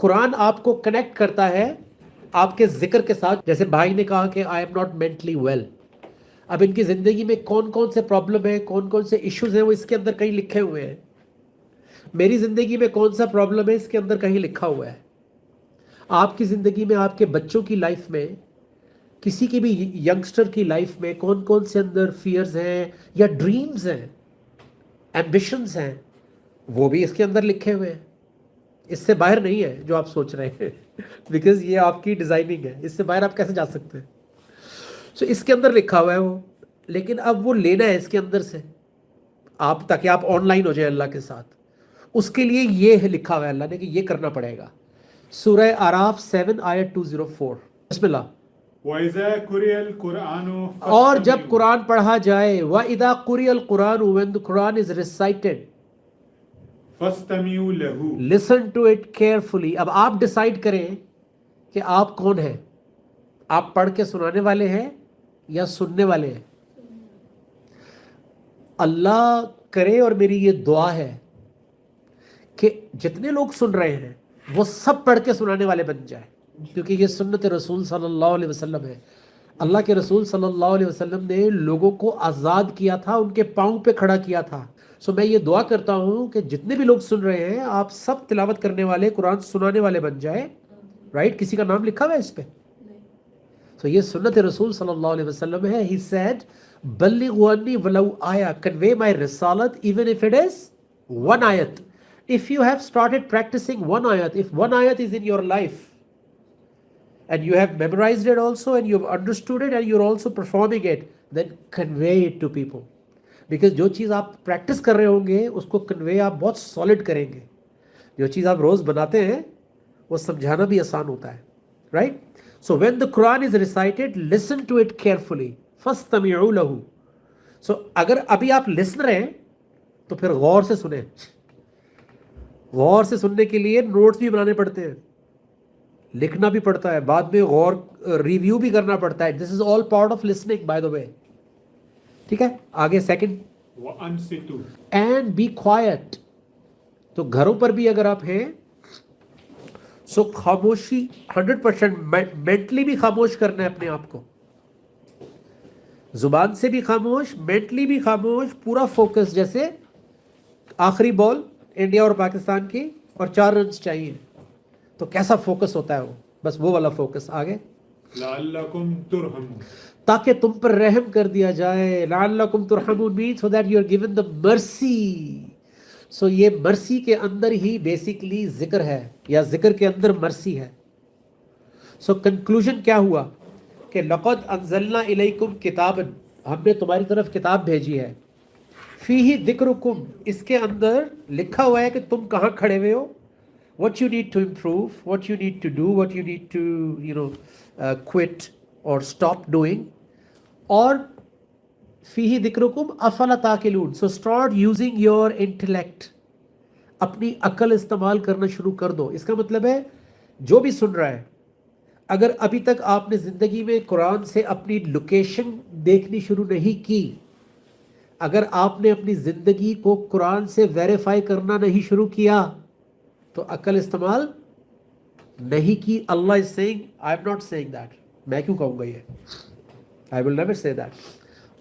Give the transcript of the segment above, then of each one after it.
قرآن آپ کو کنیکٹ کرتا ہے آپ کے ذکر کے ساتھ. جیسے بھائی نے کہا کہ I am not mentally well. اب ان کی زندگی میں کون کون سے پرابلم ہیں, کون کون سے ایشوز ہیں, وہ اس کے اندر کہیں لکھے ہوئے ہیں. میری زندگی میں کون سا پرابلم ہے, اس کے اندر کہیں لکھا ہوا ہے. آپ کی زندگی میں, آپ کے بچوں کی لائف میں, کسی کی بھی ینگسٹر کی لائف میں کون کون سے اندر فیئرز ہیں یا ڈریمز ہیں, ایمبیشنز ہیں, وہ بھی اس کے اندر لکھے ہوئے ہیں. اس سے باہر نہیں ہے جو آپ سوچ رہے ہیں, بیکاز یہ آپ کی ڈیزائننگ ہے. اس سے باہر آپ کیسے جا سکتے ہیں؟ سو اس کے اندر لکھا ہوا ہے وہ. لیکن اب وہ لینا ہے اس کے اندر سے آپ, تاکہ آپ آن لائن ہو جائیں اللہ کے ساتھ. اس کے لیے یہ لکھا ہوا ہے اللہ نے کہ یہ کرنا پڑے گا. سورہ اعراف 7 آیت 204. بسم اللہ. وَإِذَا قُرِئَ الْقُرْآنُ اور جب فَاسْتَمِعُوا. قرآن پڑھا جائے, وَإِذَا قُرِئَ الْقُرْآنُ when the Quran is recited, فَاسْتَمِعُوا لَهُ. listen to it carefully. اب آپ ڈیسائیڈ کریں کہ آپ کون ہیں. آپ پڑھ کے سنانے والے ہیں یا سننے والے ہیں. اللہ کرے, اور میری یہ دعا ہے کہ جتنے لوگ سن رہے ہیں وہ سب پڑھ کے سنانے والے بن جائیں, کیونکہ یہ سنت رسول صلی اللہ علیہ وسلم ہے. اللہ کے رسول صلی اللہ علیہ وسلم نے لوگوں کو آزاد کیا تھا, ان کے پاؤں پہ کھڑا کیا تھا. سو میں یہ دعا کرتا ہوں کہ جتنے بھی لوگ سن رہے ہیں آپ سب تلاوت کرنے والے, قرآن سنانے والے بن جائیں. رائٹ, کسی کا نام لکھا ہوا ہے اس پہ؟ تو یہ سنت رسول صلی اللہ علیہ وسلم ہے. He said, بلغوا عنی ولو آیا, convey my risalat even if it is one ayat. If you have started practicing one ayat, if one ayat is in your life and you have memorized it also and you have understood it and you're also performing it, then convey it to people. Because جو چیز آپ practice کر رہے ہوں گے اس کو کنوے آپ بہت سالڈ کریں گے. جو چیز آپ روز بناتے ہیں وہ سمجھانا بھی آسان ہوتا ہے. Right. So when the Quran is recited, listen to it carefully. فَاسْتَمِعُوا لَهُ. So اگر ابھی آپ لسنر ہیں تو پھر غور سے سنیں. غور سے سننے کے لیے نوٹس بھی بنانے پڑتے ہیں, لکھنا بھی پڑتا ہے, بعد میں غور ریویو بھی کرنا پڑتا ہے. This is all part of listening by the way. ٹھیک ہے, آگے سیکنڈ. وَأَنصِتُوا. And be quiet. تو گھروں پر بھی اگر آپ ہیں سو خاموشی 100%, مینٹلی بھی خاموش کرنا ہے اپنے آپ کو, زبان سے بھی خاموش, مینٹلی بھی خاموش, پورا فوکس. جیسے آخری بال انڈیا اور پاکستان کی اور 4 رنز چاہیے, تو کیسا فوکس ہوتا ہے وہ, بس وہ والا فوکس. آگے. لَعَلَّكُمْ تُرْحَمُونَ. تاکہ تم پر رحم کر دیا جائے. لعلکم ترحمون means so that you are given the mercy. سو یہ مرسی کے اندر ہی بیسیکلی ذکر ہے, یا ذکر کے اندر مرسی ہے. سو کنکلوژن کیا ہوا کہ لقد انزلنا الیکم کتابا, ہم نے تمہاری طرف کتاب بھیجی ہے. فیہ ذکرکم, اس کے اندر لکھا ہوا ہے کہ تم کہاں کھڑے ہوئے ہو, what you need to improve, what you need to do, what you need to quit or stop doing. اور فیہ ذکرکم افلا تاکلون. So start using your intellect, اپنی عقل استعمال کرنا شروع کر دو. اس کا مطلب ہے جو بھی سن رہا ہے, اگر ابھی تک آپ نے زندگی میں قرآن سے اپنی لوکیشن دیکھنی شروع نہیں کی, اگر آپ نے اپنی زندگی کو قرآن سے ویریفائی کرنا نہیں شروع کیا, تو عقل استعمال نہیں کی. Allah is seeing, I am not seeing that. میں کیوں کہوں گا یہ, آئی ول نیور سے دیٹ.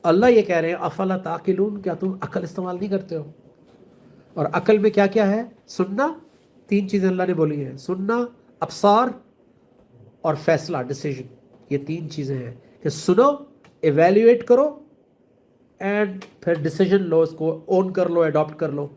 اللہ یہ کہہ رہے ہیں افلا تعقلون, کیا تم عقل استعمال نہیں کرتے ہو؟ اور عقل میں کیا کیا ہے؟ سننا, 3 چیزیں اللہ نے بولی ہیں, سننا, ابصار اور فیصلہ, ڈیسیژن. یہ 3 چیزیں ہیں کہ سنو, ایویلیویٹ کرو, اینڈ پھر ڈیسیژن لو, اس کو اون کر لو, اڈاپٹ کر لو.